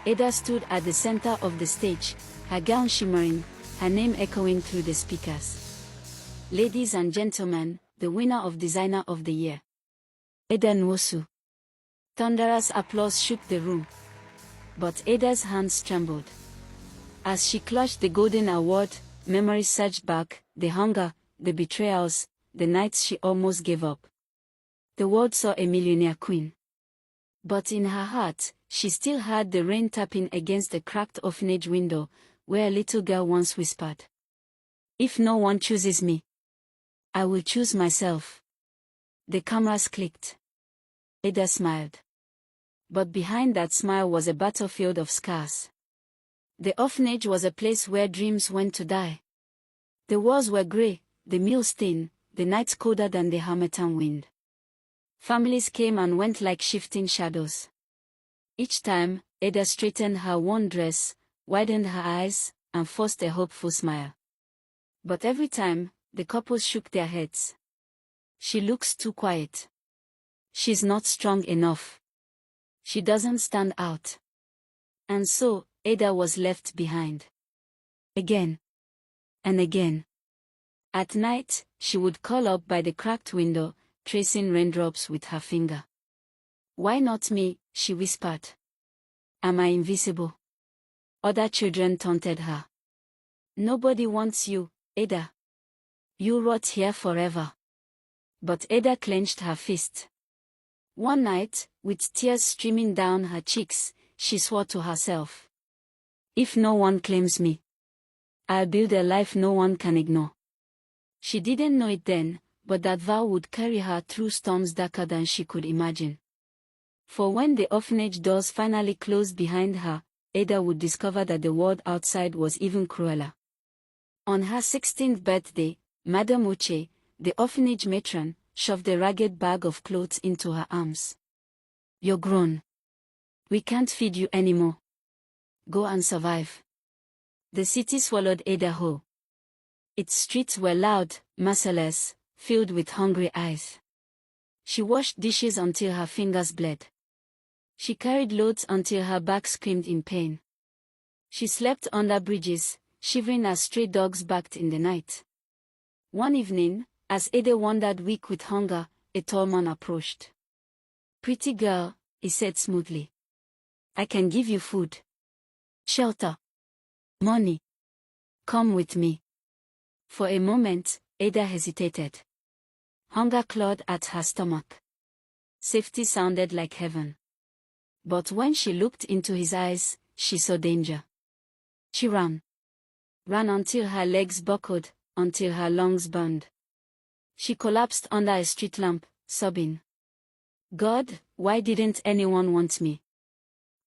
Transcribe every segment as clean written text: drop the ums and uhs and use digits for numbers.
Ada stood at the center of the stage, her gown shimmering, her name echoing through the speakers. Ladies and gentlemen, the winner of Designer of the Year, Ada Nwosu. Thunderous applause shook the room. But Ada's hands trembled. As she clutched the golden award, memories surged back, the hunger, the betrayals, the nights she almost gave up. The world saw a millionaire queen. But in her heart, she still heard the rain tapping against the cracked orphanage window, where a little girl once whispered, "If no one chooses me, I will choose myself." The cameras clicked. Ada smiled. But behind that smile was a battlefield of scars. The orphanage was a place where dreams went to die. The walls were grey, the meals thin, the nights colder than the harmattan wind. Families came and went like shifting shadows. Each time, Ada straightened her worn dress, widened her eyes, and forced a hopeful smile. But every time, the couples shook their heads. "She looks too quiet. She's not strong enough. She doesn't stand out." And so, Ada was left behind. Again. And again. At night, she would call up by the cracked window, tracing raindrops with her finger. "Why not me?" she whispered. "Am I invisible?" Other children taunted her. "Nobody wants you, Ada. You rot here forever." But Ada clenched her fist. One night, with tears streaming down her cheeks, she swore to herself, "If no one claims me, I'll build a life no one can ignore." She didn't know it then, but that vow would carry her through storms darker than she could imagine. For when the orphanage doors finally closed behind her, Ada would discover that the world outside was even crueler. On her 16th birthday, Madame Uche, the orphanage matron, shoved a ragged bag of clothes into her arms. "You're grown. We can't feed you anymore. Go and survive." The city swallowed Ada whole. Its streets were loud, merciless, filled with hungry eyes. She washed dishes until her fingers bled. She carried loads until her back screamed in pain. She slept under bridges, shivering as stray dogs barked in the night. One evening, as Ada wandered weak with hunger, a tall man approached. "Pretty girl," he said smoothly. "I can give you food, shelter, money. Come with me." For a moment, Ada hesitated. Hunger clawed at her stomach. Safety sounded like heaven. But when she looked into his eyes, she saw danger. She ran. Ran until her legs buckled, until her lungs burned. She collapsed under a street lamp, sobbing, "God, why didn't anyone want me?"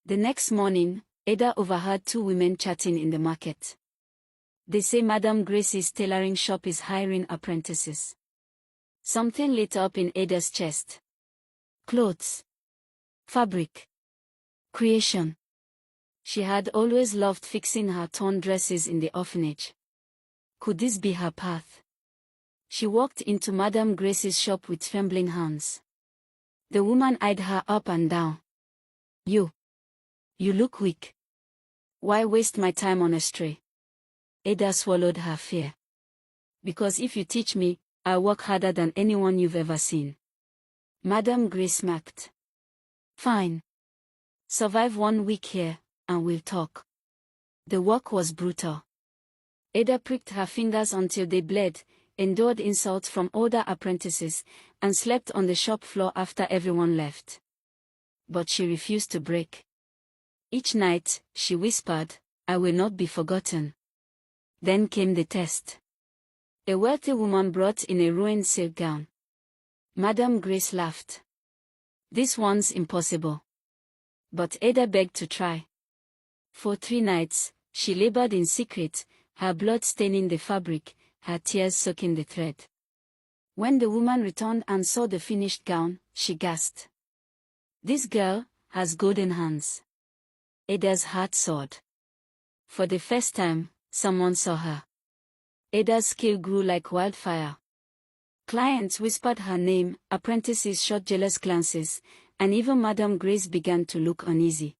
The next morning, Ada overheard two women chatting in the market. "They say Madame Grace's tailoring shop is hiring apprentices." Something lit up in Ada's chest. Clothes. Fabric. Creation. She had always loved fixing her torn dresses in the orphanage. Could this be her path? She walked into Madame Grace's shop with trembling hands. The woman eyed her up and down. You look weak. Why waste my time on a stray?" Ada swallowed her fear. "Because if you teach me, I'll work harder than anyone you've ever seen." Madame Grace smirked. "Fine. Survive 1 week here, and we'll talk." The work was brutal. Ada pricked her fingers until they bled, endured insults from older apprentices, and slept on the shop floor after everyone left. But she refused to break. Each night, she whispered, "I will not be forgotten." Then came the test. A wealthy woman brought in a ruined silk gown. Madame Grace laughed. "This one's impossible." But Ada begged to try. For 3 nights, she labored in secret, her blood staining the fabric, her tears soaking the thread. When the woman returned and saw the finished gown, she gasped. "This girl has golden hands." Ada's heart soared. For the first time, someone saw her. Ada's skill grew like wildfire. Clients whispered her name, apprentices shot jealous glances, and even Madame Grace began to look uneasy.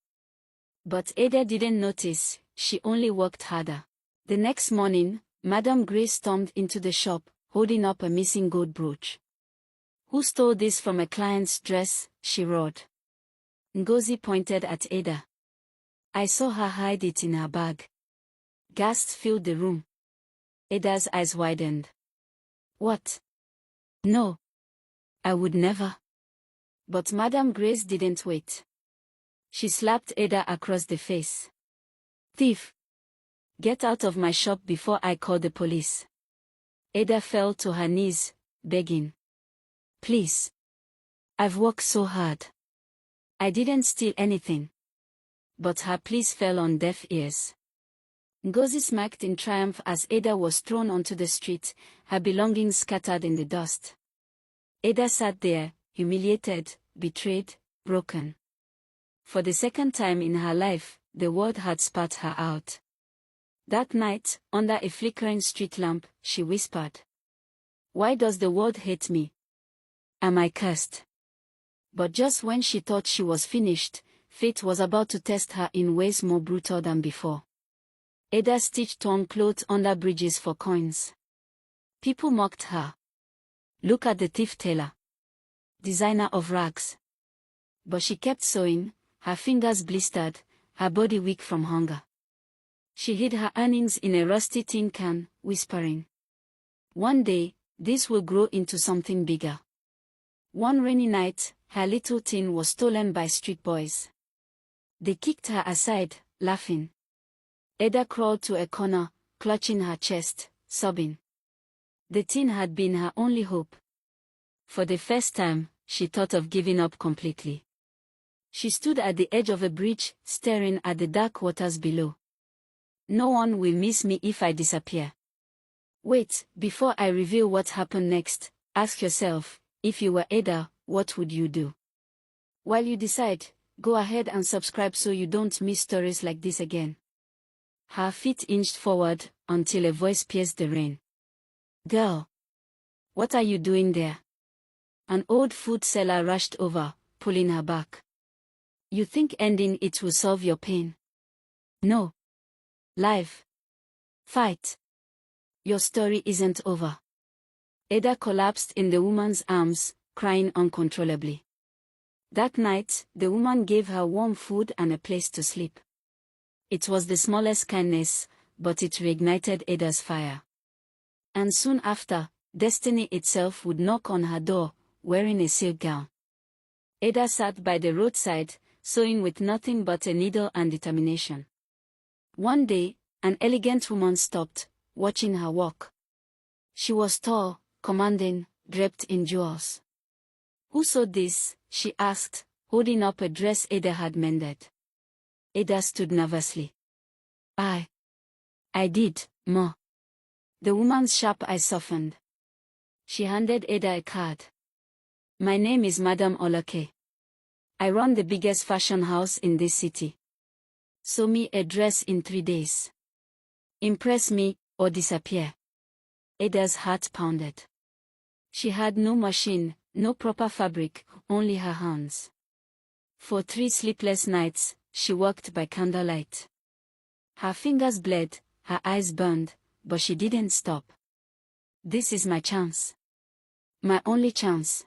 But Ada didn't notice, she only worked harder. The next morning, Madame Gray stormed into the shop, holding up a missing gold brooch. "Who stole this from a client's dress?" she roared. Ngozi pointed at Ada. "I saw her hide it in her bag." Gasps filled the room. Ada's eyes widened. "What? No. I would never." But Madame Grace didn't wait. She slapped Ada across the face. "Thief! Get out of my shop before I call the police." Ada fell to her knees, begging. "Please. I've worked so hard. I didn't steal anything." But her pleas fell on deaf ears. Ngozi smacked in triumph as Ada was thrown onto the street, her belongings scattered in the dust. Ada sat there, humiliated, betrayed, broken. For the second time in her life, the world had spat her out. That night, under a flickering street lamp, she whispered, "Why does the world hate me? Am I cursed?" But just when she thought she was finished, fate was about to test her in ways more brutal than before. Ada stitched torn clothes under bridges for coins. People mocked her. "Look at the thief tailor. Designer of rags." But she kept sewing, her fingers blistered, her body weak from hunger. She hid her earnings in a rusty tin can, whispering, "One day, this will grow into something bigger." One rainy night, her little tin was stolen by street boys. They kicked her aside, laughing. Ada crawled to a corner, clutching her chest, sobbing. The tin had been her only hope. For the first time, she thought of giving up completely. She stood at the edge of a bridge, staring at the dark waters below. "No one will miss me if I disappear." Wait, before I reveal what happened next, ask yourself, if you were Ada, what would you do? While you decide, go ahead and subscribe so you don't miss stories like this again. Her feet inched forward, until a voice pierced the rain. "Girl! What are you doing there?" An old food seller rushed over, pulling her back. "You think ending it will solve your pain? No. Live. Fight. Your story isn't over." Ada collapsed in the woman's arms, crying uncontrollably. That night, the woman gave her warm food and a place to sleep. It was the smallest kindness, but it reignited Ada's fire. And soon after, destiny itself would knock on her door, wearing a silk gown. Ada sat by the roadside, sewing with nothing but a needle and determination. One day, an elegant woman stopped, watching her walk. She was tall, commanding, draped in jewels. "Who sewed this?" she asked, holding up a dress Ada had mended. Ada stood nervously. I did, Ma." The woman's sharp eyes softened. She handed Ada a card. "My name is Madame Olake. I run the biggest fashion house in this city. Sew me a dress in 3 days. Impress me, or disappear." Ada's heart pounded. She had no machine, no proper fabric, only her hands. For 3 sleepless nights, she worked by candlelight. Her fingers bled, her eyes burned, but she didn't stop. "This is my chance. My only chance."